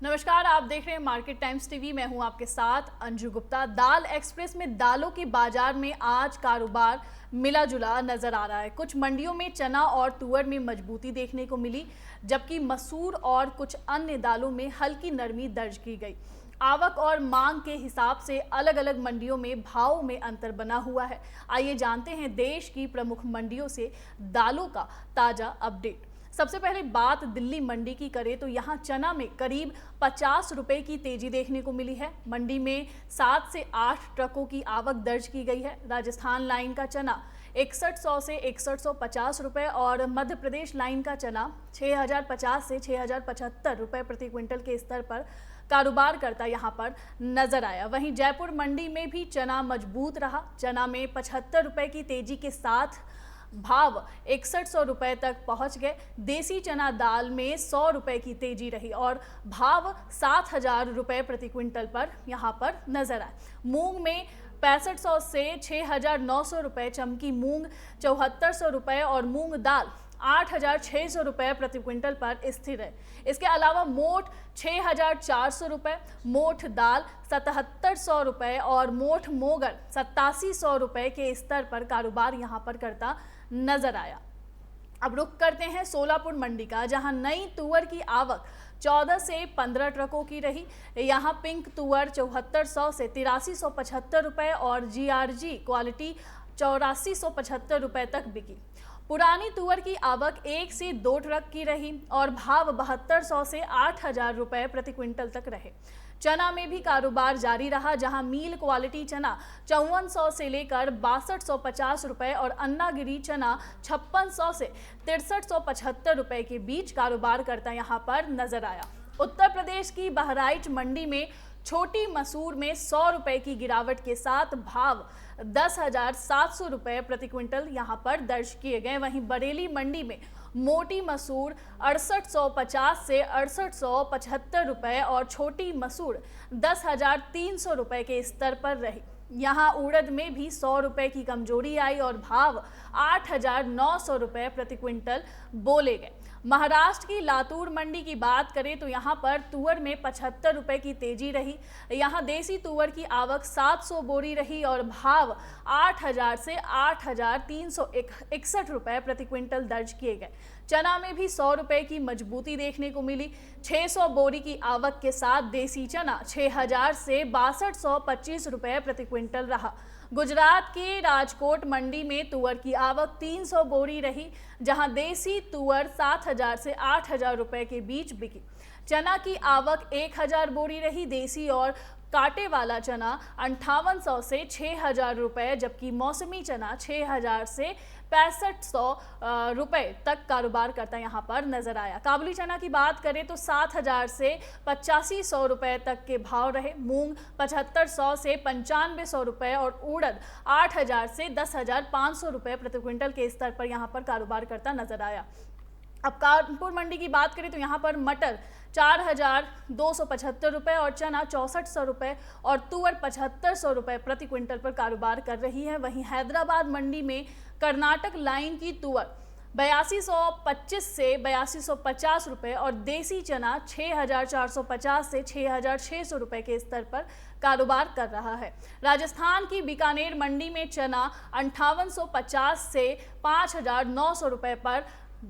नमस्कार, आप देख रहे हैं मार्केट टाइम्स टीवी। मैं हूं आपके साथ अंजू गुप्ता। दाल एक्सप्रेस में दालों के बाजार में आज कारोबार मिला जुला नजर आ रहा है। कुछ मंडियों में चना और तुअर में मजबूती देखने को मिली, जबकि मसूर और कुछ अन्य दालों में हल्की नरमी दर्ज की गई। आवक और मांग के हिसाब से अलग अलग मंडियों में भाव में अंतर बना हुआ है। आइए जानते हैं देश की प्रमुख मंडियों से दालों का ताजा अपडेट। सबसे पहले बात दिल्ली मंडी की करें तो यहाँ चना में करीब 50 रुपए की तेजी देखने को मिली है। मंडी में 7 से 8 ट्रकों की आवक दर्ज की गई है। राजस्थान लाइन का चना 6100 से 6150 रुपए और मध्य प्रदेश लाइन का चना 6050 से 6075 रुपए प्रति क्विंटल के स्तर पर कारोबार करता यहाँ पर नजर आया। वहीं जयपुर मंडी में भी चना मजबूत रहा। चना में 75 रुपए की तेजी के साथ भाव 6100 रुपए तक पहुंच गए। देसी चना दाल में 100 रुपए की तेजी रही और भाव 7000 रुपए प्रति क्विंटल पर यहां पर नजर आए। मूंग में 6500 से 6900 रुपए, चमकी मूंग 7400 रुपए और मूंग दाल 8600 रुपए प्रति क्विंटल पर स्थिर है। इसके अलावा मोठ 6400 रुपए, मोठ दाल 7700 रुपए और मोठ मोगर 8700 रुपए के स्तर पर कारोबार यहां पर करता नजर आया। अब रुख करते हैं सोलापुर मंडी का, जहां नई तुअर की आवक 14 से 15 ट्रकों की रही। यहां पिंक तुअर 7400 से 8375 रुपए और जीआरजी क्वालिटी 8475 रुपए तक बिकी। पुरानी तुअर की आवक 1 से 2 ट्रक की रही और भाव 7200 से 8000 रुपए प्रति क्विंटल तक रहे। चना में भी कारोबार जारी रहा, जहां मील क्वालिटी चना 5400 से लेकर 6250 रुपए और अन्नागिरी चना 5600 से 6375 रुपए के बीच कारोबार करता यहां पर नजर आया। उत्तर प्रदेश की बहराइच मंडी में छोटी मसूर में 100 रुपए की गिरावट के साथ भाव 10,700 रुपए प्रति क्विंटल यहां पर दर्ज किए गए। वहीं बरेली मंडी में मोटी मसूर 6850 से 6875 रुपए और छोटी मसूर 10,300 रुपए के स्तर पर रही। यहाँ उड़द में भी 100 रुपए की कमजोरी आई और भाव 8,900 रुपए प्रति क्विंटल बोले गए। महाराष्ट्र की लातूर मंडी की बात करें तो यहाँ पर तुअर में 75 रुपए की तेजी रही। यहाँ देसी तुअर की आवक 700 बोरी रही और भाव 8,000 से 8,361 रुपए प्रति क्विंटल दर्ज किए गए। चना में भी 100 रुपए की मजबूती देखने को मिली। 600 बोरी की आवक के साथ देसी चना 6,000 से 6225 रुपए प्रति क्विंटल रहा। गुजरात के राजकोट मंडी में तुअर की आवक 300 बोरी रही, जहां देसी तुअर 7,000 से 8,000 रुपए के बीच बिकी। चना की आवक 1,000 बोरी रही। देसी और कांटे वाला चना 5800 से 6,000 रुपए, जबकि मौसमी चना 6,000 से 6500 रुपए तक कारोबार करता यहां पर नजर आया। काबुली चना की बात करें तो 7,000 से 8500 रुपए तक के भाव रहे। मूंग 7500 से 9500 रुपए और उड़द 8,000 से 10,500 रुपए प्रति क्विंटल के स्तर पर यहां पर कारोबार करता नजर आया। अब कानपुर मंडी की बात करें तो यहाँ पर मटर 4,275 रुपए और चना 6400 रुपए और तुअर 7500 रुपए प्रति क्विंटल पर कारोबार कर रही है। वहीं हैदराबाद मंडी में कर्नाटक लाइन की तुअर 8225 से 8250 रुपए और देसी चना 6,450 से 6,600 रुपए के स्तर पर कारोबार कर रहा है। राजस्थान की बीकानेर मंडी में चना 5850 से 5,900 रुपए पर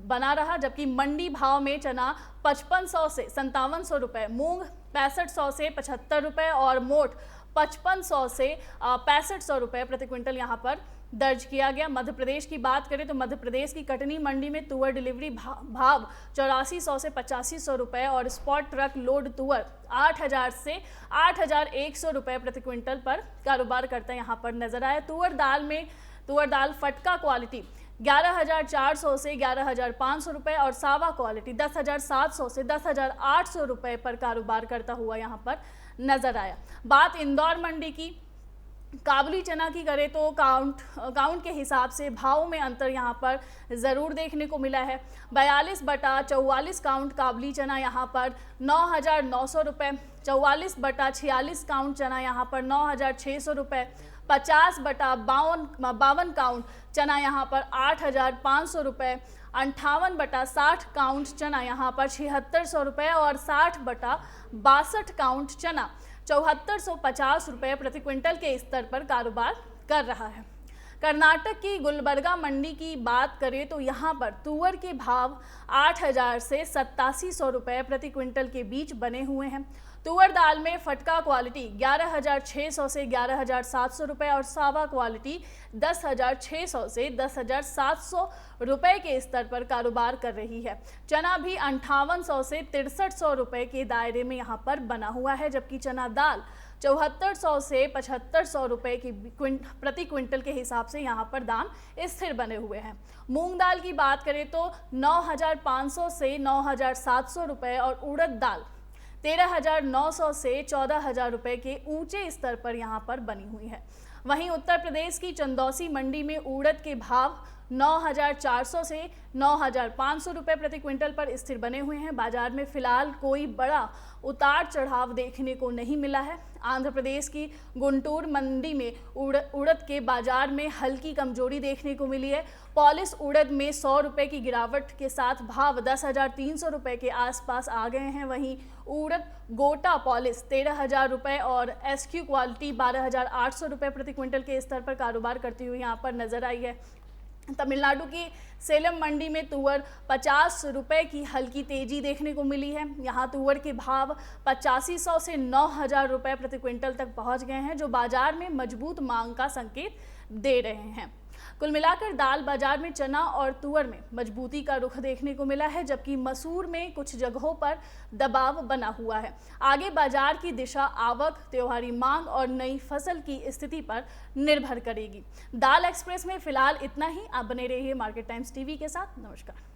बना रहा, जबकि मंडी भाव में चना 5500 से 5700 रुपए, मूंग 6500 से 75 रुपए और मोठ 5500 से 6500 रुपए प्रति क्विंटल यहां पर दर्ज किया गया। मध्य प्रदेश की बात करें तो मध्य प्रदेश की कटनी मंडी में तुअर डिलीवरी भाव 8400 से 8500 रुपए और स्पॉट ट्रक लोड तुअर 8,000 से 8,100 रुपए प्रति क्विंटल पर कारोबार करता यहां पर नजर आया। तुअर दाल फटका क्वालिटी 11,400 से 11,500 रुपए और सावा क्वालिटी 10,700 से 10,800 रुपए पर कारोबार करता हुआ यहां पर नजर आया। बात इंदौर मंडी की काबुली चना की करें तो काउंट के हिसाब से भाव में अंतर यहाँ पर ज़रूर देखने को मिला है। 42/44 काउंट काबुली चना यहाँ पर 9,900 रुपये, 44/46 काउंट चना यहाँ पर 9,600 रुपये, 50/52 काउंट चना यहाँ पर 8,500 रुपये, 58/60 काउंट चना यहाँ पर 7,600 रुपये और 60/62 काउंट चना 7,450 रुपये प्रति क्विंटल के स्तर पर कारोबार कर रहा है। कर्नाटक की गुलबर्गा मंडी की बात करें तो यहाँ पर तुअर के भाव 8,000 से 8700 रुपये प्रति क्विंटल के बीच बने हुए हैं। तुअर दाल में फटका क्वालिटी 11,600 से 11,700 रुपये और सावा क्वालिटी 10,600 से 10,700 रुपये के स्तर पर कारोबार कर रही है। चना भी 5800 से 6300 रुपये के दायरे में यहाँ पर बना हुआ है, जबकि चना दाल 7400 से 7500 रुपये की प्रति क्विंटल के हिसाब से यहाँ पर दाम स्थिर बने हुए हैं। मूंग दाल की बात करें तो 9,500 से 9,700 रुपये और उड़द दाल 13,900 से 14,000 रुपये के ऊंचे स्तर पर यहाँ पर बनी हुई है। वहीं उत्तर प्रदेश की चंदौसी मंडी में उड़द के भाव 9,400 से 9,500 रुपये प्रति क्विंटल पर स्थिर बने हुए हैं। बाजार में फिलहाल कोई बड़ा उतार चढ़ाव देखने को नहीं मिला है। आंध्र प्रदेश की गुंटूर मंडी में उड़द के बाजार में हल्की कमजोरी देखने को मिली है। पॉलिश उड़द में 100 रुपये की गिरावट के साथ भाव 10,300 रुपये के आसपास आ गए हैं। वहीं उड़द गोटा पॉलिश 13,000 रुपये और SQ क्वालिटी 12,800 रुपये प्रति क्विंटल के स्तर पर कारोबार करती हुई यहाँ पर नजर आई है। तमिलनाडु की सेलम मंडी में तुअर 50 रुपये की हल्की तेजी देखने को मिली है। यहाँ तुअर के भाव 8500 से 9,000 रुपये प्रति क्विंटल तक पहुँच गए हैं, जो बाजार में मजबूत मांग का संकेत दे रहे हैं। कुल मिलाकर दाल बाजार में चना और तुअर में मजबूती का रुख देखने को मिला है, जबकि मसूर में कुछ जगहों पर दबाव बना हुआ है। आगे बाजार की दिशा आवक, त्योहारी मांग और नई फसल की स्थिति पर निर्भर करेगी। दाल एक्सप्रेस में फिलहाल इतना ही। आप बने रहिए मार्केट टाइम्स टीवी के साथ। नमस्कार।